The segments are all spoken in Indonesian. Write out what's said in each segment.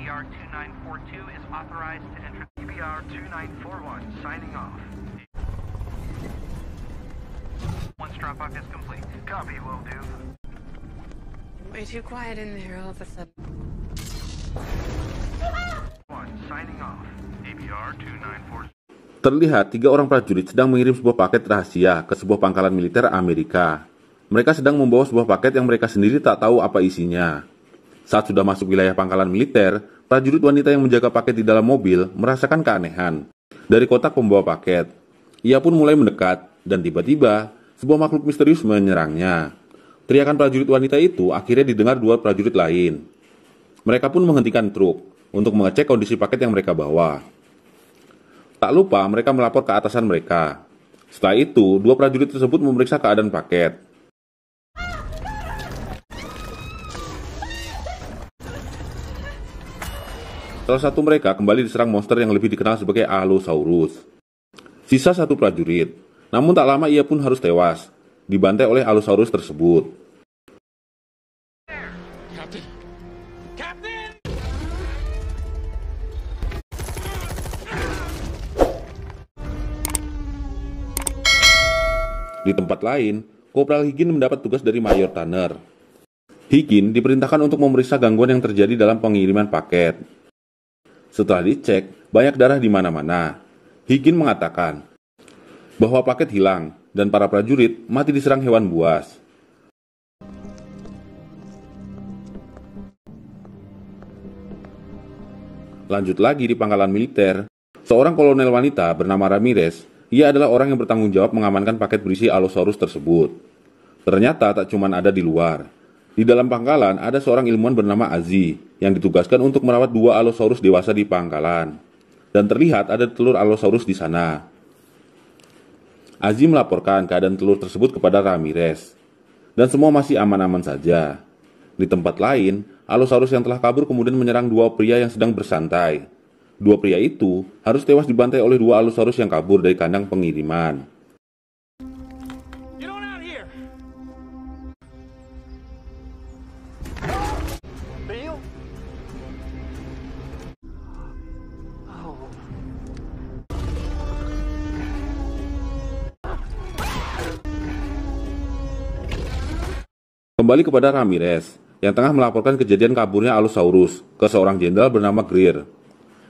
EBR-2942 is authorized to enter. EBR-2941 signing off. Once drop-off is complete. Copy, will do. Way too quiet in there all of a sudden. One signing off. EBR-2942. Terlihat 3 orang prajurit sedang mengirim sebuah paket rahasia ke sebuah pangkalan militer Amerika. Mereka sedang membawa sebuah paket yang mereka sendiri tak tahu apa isinya. Saat sudah masuk wilayah pangkalan militer, prajurit wanita yang menjaga paket di dalam mobil merasakan keanehan dari kotak pembawa paket. Ia pun mulai mendekat dan tiba-tiba sebuah makhluk misterius menyerangnya. Teriakan prajurit wanita itu akhirnya didengar 2 prajurit lain. Mereka pun menghentikan truk untuk mengecek kondisi paket yang mereka bawa. Tak lupa mereka melapor ke atasan mereka. Setelah itu, 2 prajurit tersebut memeriksa keadaan paket. Salah satu mereka kembali diserang monster yang lebih dikenal sebagai Allosaurus. Sisa 1 prajurit, namun tak lama ia pun harus tewas, dibantai oleh Allosaurus tersebut. Di tempat lain, Kopral Higgin mendapat tugas dari Mayor Tanner. Higgin diperintahkan untuk memeriksa gangguan yang terjadi dalam pengiriman paket. Setelah dicek, banyak darah di mana-mana. Higgin mengatakan bahwa paket hilang dan para prajurit mati diserang hewan buas. Lanjut lagi di pangkalan militer, seorang kolonel wanita bernama Ramirez. Ia adalah orang yang bertanggung jawab mengamankan paket berisi Allosaurus tersebut. Ternyata tak cuma ada di luar. Di dalam pangkalan ada seorang ilmuwan bernama Azzy yang ditugaskan untuk merawat 2 Allosaurus dewasa di pangkalan. Dan terlihat ada telur Allosaurus di sana. Azzy melaporkan keadaan telur tersebut kepada Ramirez. Dan semua masih aman-aman saja. Di tempat lain, Allosaurus yang telah kabur kemudian menyerang 2 pria yang sedang bersantai. 2 pria itu harus tewas dibantai oleh 2 Allosaurus yang kabur dari kandang pengiriman. Kembali kepada Ramirez yang tengah melaporkan kejadian kaburnya Allosaurus ke seorang jenderal bernama Greer.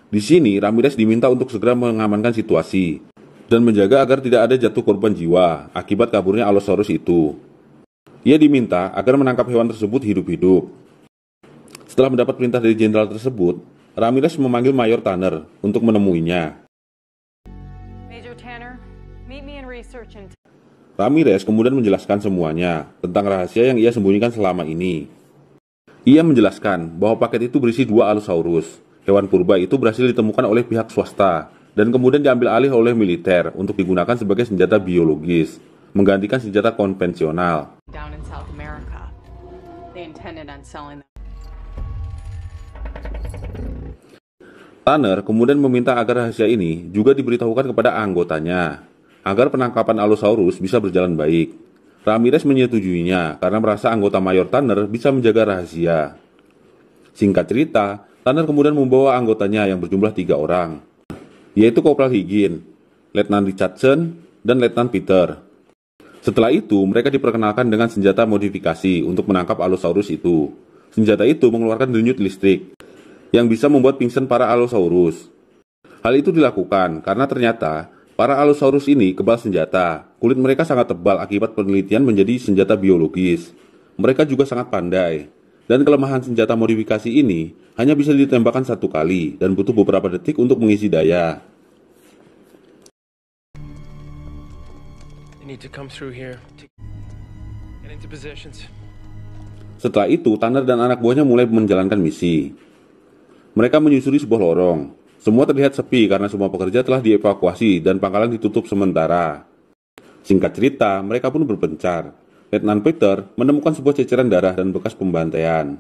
Di sini, Ramirez diminta untuk segera mengamankan situasi dan menjaga agar tidak ada jatuh korban jiwa akibat kaburnya Allosaurus itu. Ia diminta agar menangkap hewan tersebut hidup-hidup. Setelah mendapat perintah dari jenderal tersebut, Ramirez memanggil Mayor Tanner untuk menemuinya. Major Tanner, meet me in research and... Ramirez kemudian menjelaskan semuanya tentang rahasia yang ia sembunyikan selama ini. Ia menjelaskan bahwa paket itu berisi 2 Allosaurus. Hewan purba itu berhasil ditemukan oleh pihak swasta dan kemudian diambil alih oleh militer untuk digunakan sebagai senjata biologis, menggantikan senjata konvensional. Tanner kemudian meminta agar rahasia ini juga diberitahukan kepada anggotanya, agar penangkapan Allosaurus bisa berjalan baik. Ramirez menyetujuinya karena merasa anggota Mayor Tanner bisa menjaga rahasia. Singkat cerita, Tanner kemudian membawa anggotanya yang berjumlah 3 orang, yaitu Kopral Higgin, Letnan Richardson, dan Letnan Peter. Setelah itu, mereka diperkenalkan dengan senjata modifikasi untuk menangkap Allosaurus itu. Senjata itu mengeluarkan denyut listrik, yang bisa membuat pingsan para Allosaurus. Hal itu dilakukan karena ternyata para Allosaurus ini kebal senjata. Kulit mereka sangat tebal akibat penelitian menjadi senjata biologis. Mereka juga sangat pandai. Dan kelemahan senjata modifikasi ini hanya bisa ditembakkan 1 kali dan butuh beberapa detik untuk mengisi daya. Setelah itu, Tanner dan anak buahnya mulai menjalankan misi. Mereka menyusuri sebuah lorong. Semua terlihat sepi karena semua pekerja telah dievakuasi dan pangkalan ditutup sementara. Singkat cerita, mereka pun berpencar. Letnan Peter menemukan sebuah ceceran darah dan bekas pembantaian.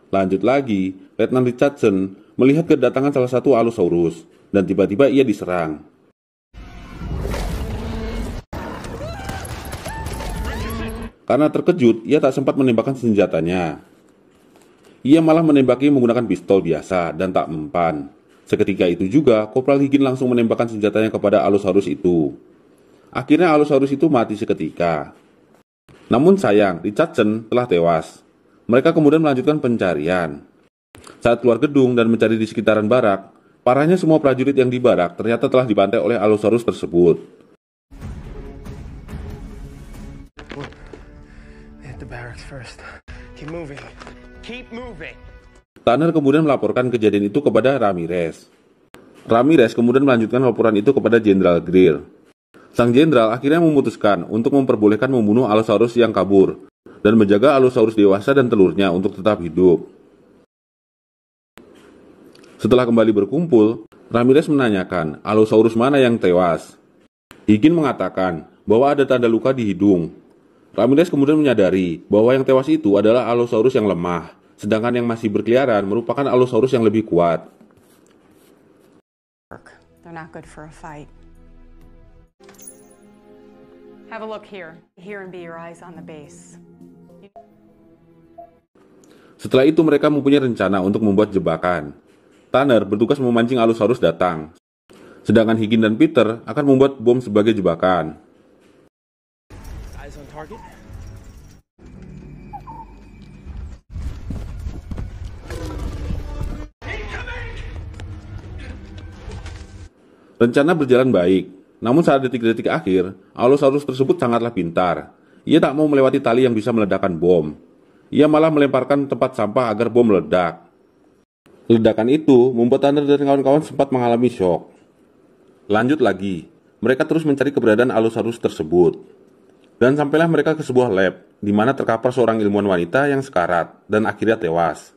Lanjut lagi, Letnan Richardson melihat kedatangan salah satu Allosaurus dan tiba-tiba ia diserang. Karena terkejut, ia tak sempat menembakkan senjatanya. Ia malah menembaki menggunakan pistol biasa dan tak mempan. Seketika itu juga, Kopral Higgin langsung menembakkan senjatanya kepada Allosaurus itu. Akhirnya Allosaurus itu mati seketika. Namun sayang, Richardson telah tewas. Mereka kemudian melanjutkan pencarian. Saat keluar gedung dan mencari di sekitaran barak, parahnya semua prajurit yang di barak ternyata telah dibantai oleh Allosaurus tersebut. Hit the barracks first. Keep moving. Keep moving. Tanner kemudian melaporkan kejadian itu kepada Ramirez. Ramirez kemudian melanjutkan laporan itu kepada Jenderal Greer. Sang jenderal akhirnya memutuskan untuk memperbolehkan membunuh Allosaurus yang kabur dan menjaga Allosaurus dewasa dan telurnya untuk tetap hidup. Setelah kembali berkumpul, Ramirez menanyakan Allosaurus mana yang tewas. Higgin mengatakan bahwa ada tanda luka di hidung. Ramirez kemudian menyadari bahwa yang tewas itu adalah Allosaurus yang lemah, sedangkan yang masih berkeliaran merupakan Allosaurus yang lebih kuat. They're not good for a fight. Have a look here. Here and be your eyes on the base. Setelah itu mereka mempunyai rencana untuk membuat jebakan. Tanner bertugas memancing Allosaurus datang, sedangkan Higgin dan Peter akan membuat bom sebagai jebakan. Eyes on target. Rencana berjalan baik, namun saat detik-detik akhir, Allosaurus tersebut sangatlah pintar. Ia tak mau melewati tali yang bisa meledakkan bom. Ia malah melemparkan tempat sampah agar bom meledak. Ledakan itu membuat Tanner dan kawan-kawan sempat mengalami shock. Lanjut lagi, mereka terus mencari keberadaan Allosaurus tersebut. Dan sampailah mereka ke sebuah lab, di mana terkapar seorang ilmuwan wanita yang sekarat dan akhirnya tewas.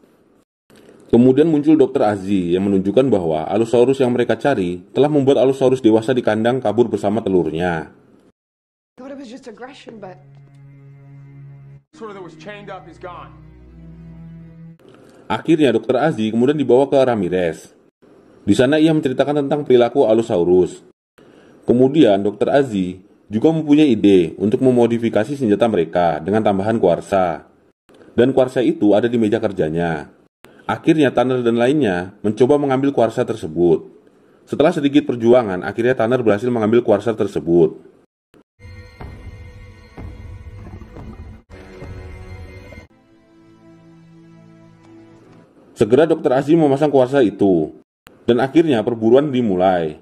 Kemudian muncul Dr. Azzi yang menunjukkan bahwa Allosaurus yang mereka cari telah membuat Allosaurus dewasa di kandang kabur bersama telurnya. Thought it was just aggression, but Sort that was chained up is gone. Akhirnya Dr. Azzi kemudian dibawa ke Ramirez. Di sana ia menceritakan tentang perilaku Allosaurus. Kemudian Dr. Azzi juga mempunyai ide untuk memodifikasi senjata mereka dengan tambahan kuarsa. Dan kuarsa itu ada di meja kerjanya. Akhirnya Tanner dan lainnya mencoba mengambil kuarsa tersebut. Setelah sedikit perjuangan, akhirnya Tanner berhasil mengambil kuarsa tersebut. Segera Dr. Azzi memasang kuarsa itu, dan akhirnya perburuan dimulai.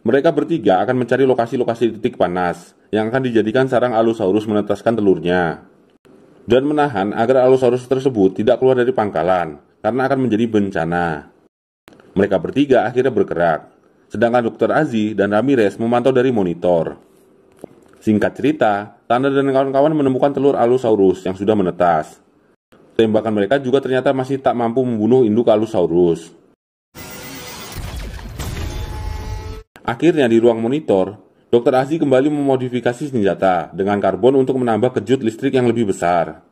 Mereka bertiga akan mencari lokasi-lokasi titik panas yang akan dijadikan sarang Allosaurus menetaskan telurnya, dan menahan agar Allosaurus tersebut tidak keluar dari pangkalan, karena akan menjadi bencana. Mereka bertiga akhirnya bergerak, sedangkan Dr. Azzi dan Ramirez memantau dari monitor. Singkat cerita, Tanner dan kawan-kawan menemukan telur Allosaurus yang sudah menetas. Tembakan mereka juga ternyata masih tak mampu membunuh induk Allosaurus. Akhirnya di ruang monitor, Dr. Azzi kembali memodifikasi senjata dengan karbon untuk menambah kejut listrik yang lebih besar.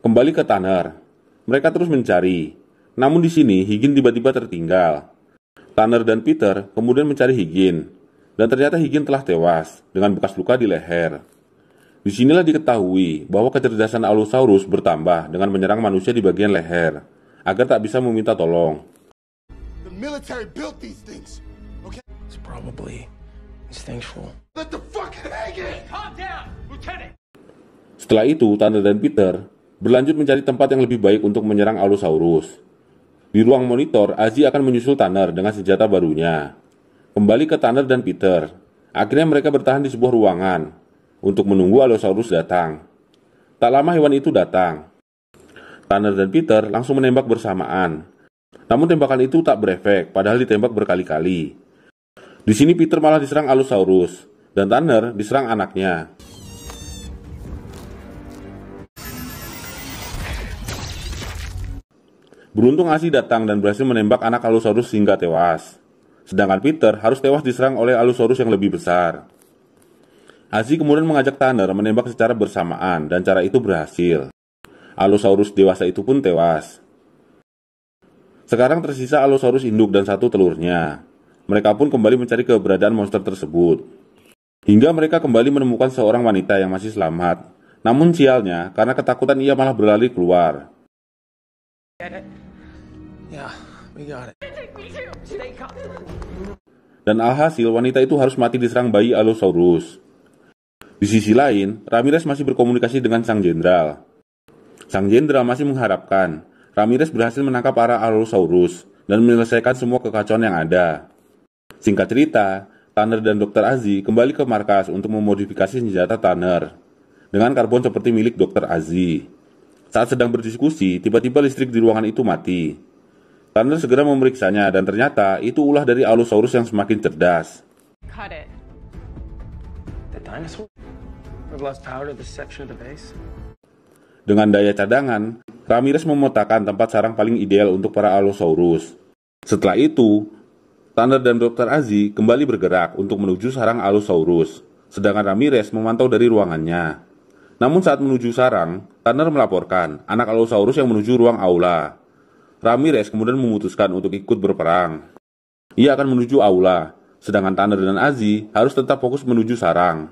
Kembali ke Tanner, mereka terus mencari. Namun di sini Higgin tiba-tiba tertinggal. Tanner dan Peter kemudian mencari Higgin, dan ternyata Higgin telah tewas dengan bekas luka di leher. Disinilah diketahui bahwa kecerdasan Allosaurus bertambah dengan menyerang manusia di bagian leher, agar tak bisa meminta tolong. The military built these things, okay? It's probably instinctual. Let the fucking Hagen! Calm down, Lieutenant. Setelah itu, Tanner dan Peter berlanjut mencari tempat yang lebih baik untuk menyerang Allosaurus. Di ruang monitor, Azzi akan menyusul Tanner dengan senjata barunya. Kembali ke Tanner dan Peter. Akhirnya mereka bertahan di sebuah ruangan untuk menunggu Allosaurus datang. Tak lama hewan itu datang. Tanner dan Peter langsung menembak bersamaan. Namun tembakan itu tak berefek, padahal ditembak berkali-kali. Di sini Peter malah diserang Allosaurus, dan Tanner diserang anaknya. Beruntung Azzi datang dan berhasil menembak anak Allosaurus hingga tewas. Sedangkan Peter harus tewas diserang oleh Allosaurus yang lebih besar. Azzi kemudian mengajak Tanner menembak secara bersamaan dan cara itu berhasil. Allosaurus dewasa itu pun tewas. Sekarang tersisa Allosaurus induk dan satu telurnya. Mereka pun kembali mencari keberadaan monster tersebut. Hingga mereka kembali menemukan seorang wanita yang masih selamat Namun sialnya, karena ketakutan ia malah berlari keluar. Yeah, we got it. Dan alhasil wanita itu harus mati diserang bayi Allosaurus. Di sisi lain, Ramirez masih berkomunikasi dengan sang jenderal. Sang jenderal masih mengharapkan Ramirez berhasil menangkap para Allosaurus dan menyelesaikan semua kekacauan yang ada. Singkat cerita, Tanner dan Dr. Azzi kembali ke markas untuk memodifikasi senjata Tanner dengan karbon seperti milik Dr. Azzi. Saat sedang berdiskusi, tiba-tiba listrik di ruangan itu mati. Tanner segera memeriksanya dan ternyata itu ulah dari Allosaurus yang semakin cerdas. Cut it. The dinosaur? We've lost power to this section of the base. Dengan daya cadangan, Ramirez memetakan tempat sarang paling ideal untuk para Allosaurus. Setelah itu, Tanner dan Dr. Azzi kembali bergerak untuk menuju sarang Allosaurus, sedangkan Ramirez memantau dari ruangannya. Namun saat menuju sarang, Tanner melaporkan anak Allosaurus yang menuju ruang aula. Ramirez kemudian memutuskan untuk ikut berperang. Ia akan menuju aula, sedangkan Tanner dan Azzi harus tetap fokus menuju sarang.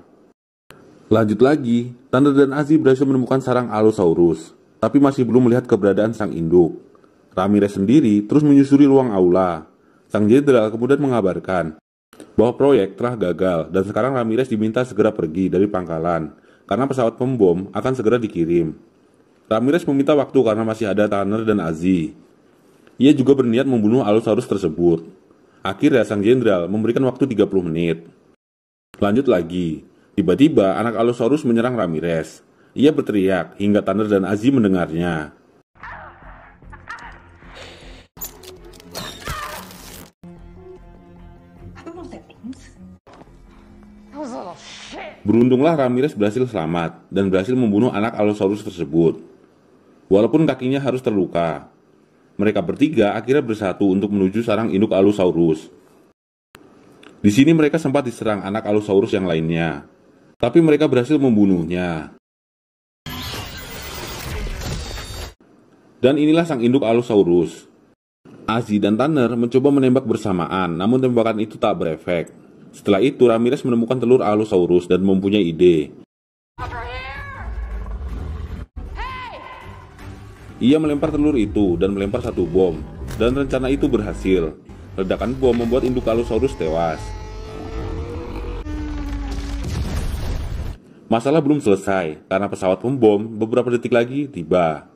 Lanjut lagi, Tanner dan Azzi berhasil menemukan sarang Allosaurus, tapi masih belum melihat keberadaan sang induk. Ramirez sendiri terus menyusuri ruang aula. Sang jenderal kemudian mengabarkan bahwa proyek telah gagal dan sekarang Ramirez diminta segera pergi dari pangkalan karena pesawat pembom akan segera dikirim. Ramirez meminta waktu karena masih ada Tanner dan Azzi. Ia juga berniat membunuh Allosaurus tersebut. Akhirnya sang jenderal memberikan waktu 30 menit. Lanjut lagi, tiba-tiba anak Allosaurus menyerang Ramirez. Ia berteriak hingga Tanner dan Azzi mendengarnya. Beruntunglah Ramirez berhasil selamat dan berhasil membunuh anak Allosaurus tersebut. Walaupun kakinya harus terluka, mereka bertiga akhirnya bersatu untuk menuju sarang induk Allosaurus. Di sini mereka sempat diserang anak Allosaurus yang lainnya, tapi mereka berhasil membunuhnya. Dan inilah sang induk Allosaurus. Azzi dan Tanner mencoba menembak bersamaan, namun tembakan itu tak berefek. Setelah itu, Ramirez menemukan telur Allosaurus dan mempunyai ide. Ia melempar telur itu dan melempar satu bom, dan rencana itu berhasil. Ledakan bom membuat induk Allosaurus tewas. Masalah belum selesai, karena pesawat pembom beberapa detik lagi tiba.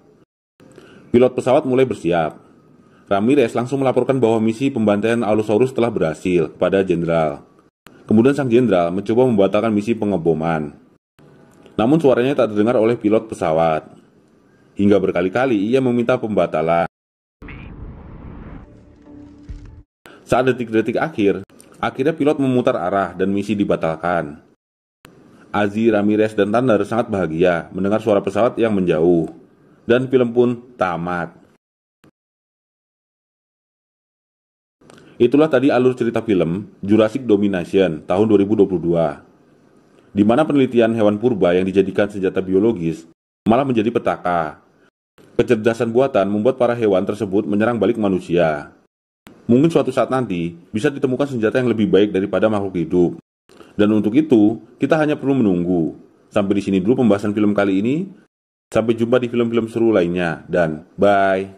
Pilot pesawat mulai bersiap. Ramirez langsung melaporkan bahwa misi pembantaian Allosaurus telah berhasil kepada jenderal. Kemudian sang jenderal mencoba membatalkan misi pengeboman. Namun suaranya tak terdengar oleh pilot pesawat. Hingga berkali-kali ia meminta pembatalan. Saat detik-detik akhirnya pilot memutar arah dan misi dibatalkan. Azzi, Ramirez, dan Tanner sangat bahagia mendengar suara pesawat yang menjauh. Dan film pun tamat. Itulah tadi alur cerita film Jurassic Domination tahun 2022, di mana penelitian hewan purba yang dijadikan senjata biologis malah menjadi petaka. Kecerdasan buatan membuat para hewan tersebut menyerang balik manusia. Mungkin suatu saat nanti bisa ditemukan senjata yang lebih baik daripada makhluk hidup. Dan untuk itu, kita hanya perlu menunggu. Sampai di sini dulu pembahasan film kali ini. Sampai jumpa di film-film seru lainnya dan bye.